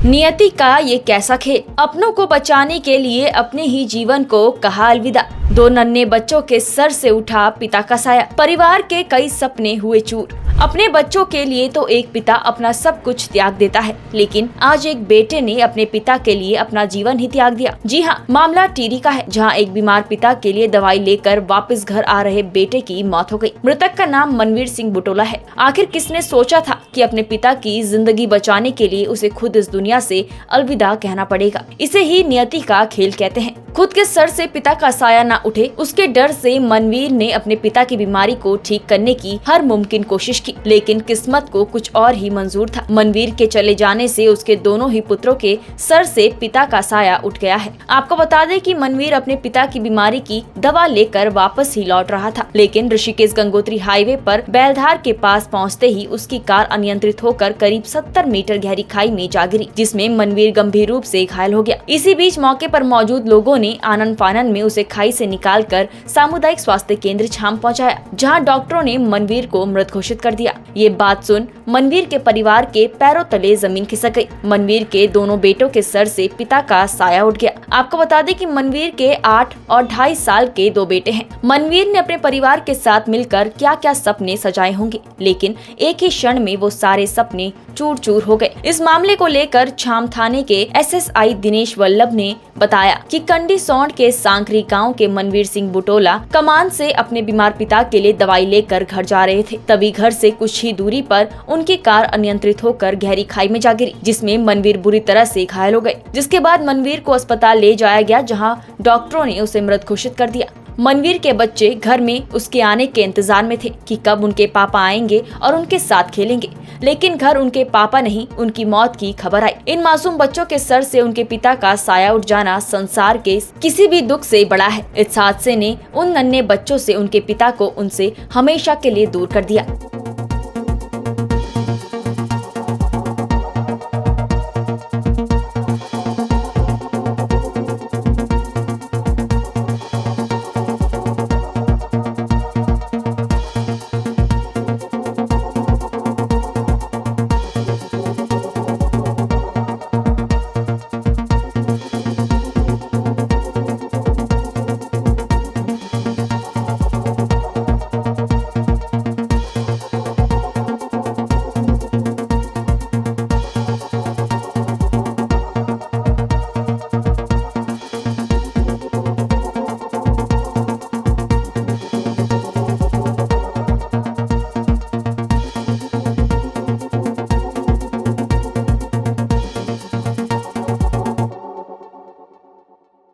नियति का ये कैसा खेल, अपनों को बचाने के लिए अपने ही जीवन को कहा अलविदा। दो नन्हे बच्चों के सर से उठा पिता का साया, परिवार के कई सपने हुए चूर। अपने बच्चों के लिए तो एक पिता अपना सब कुछ त्याग देता है, लेकिन आज एक बेटे ने अपने पिता के लिए अपना जीवन ही त्याग दिया। जी हाँ, मामला टिहरी का है, जहाँ एक बीमार पिता के लिए दवाई लेकर वापस घर आ रहे बेटे की मौत हो गई। मृतक का नाम मनवीर सिंह बुटोला है। आखिर किसने सोचा था कि अपने पिता की जिंदगी बचाने के लिए उसे खुद इस दुनिया से अलविदा कहना पड़ेगा। इसे ही नियति का खेल कहते हैं। खुद के सर से पिता का साया न उठे, उसके डर से मनवीर ने अपने पिता की बीमारी को ठीक करने की हर मुमकिन कोशिश की, लेकिन किस्मत को कुछ और ही मंजूर था। मनवीर के चले जाने से उसके दोनों ही पुत्रों के सर से पिता का साया उठ गया है। आपको बता दें कि मनवीर अपने पिता की बीमारी की दवा लेकर वापस ही लौट रहा था, लेकिन ऋषिकेश गंगोत्री हाईवे पर बैलधार के पास पहुँचते ही उसकी कार अनियंत्रित होकर करीब 70 मीटर गहरी खाई में जा गिरी, जिसमें मनवीर गंभीर रूप से घायल हो गया। इसी बीच मौके पर मौजूद लोगों ने आनन फानन में उसे खाई से निकालकर सामुदायिक स्वास्थ्य केंद्र छाम पहुंचाया, जहां डॉक्टरों ने मनवीर को मृत घोषित कर दिया। ये बात सुन मनवीर के परिवार के पैरों तले जमीन खिसक गई। मनवीर के दोनों बेटों के सर से पिता का साया उठ गया। आपको बता दें कि मनवीर के 8 और 2.5 साल के 2 बेटे हैं। मनवीर ने अपने परिवार के साथ मिलकर क्या क्या सपने सजाए होंगे, लेकिन एक ही क्षण में वो सारे सपने चूर चूर हो गए। इस मामले को लेकर छाम थाने के SSI दिनेश वल्लभ ने बताया कि कंडी सौंड के सांकरी गांव के मनवीर सिंह बुटोला कमान से अपने बीमार पिता के लिए दवाई लेकर घर जा रहे थे। तभी घर से कुछ ही दूरी पर उनकी कार अनियंत्रित होकर गहरी खाई में जा गिरी, जिसमें मनवीर बुरी तरह से घायल हो गए। जिसके बाद मनवीर को अस्पताल ले जाया गया, जहां डॉक्टरों ने उसे मृत घोषित कर दिया। मनवीर के बच्चे घर में उसके आने के इंतजार में थे कि कब उनके पापा आएंगे और उनके साथ खेलेंगे, लेकिन घर उनके पापा नहीं, उनकी मौत की खबर आई। इन मासूम बच्चों के सर से उनके पिता का साया उठ जाना संसार के किसी भी दुख से बड़ा है। इस हादसे ने उन नन्हे बच्चों से उनके पिता को उनसे हमेशा के लिए दूर कर दिया।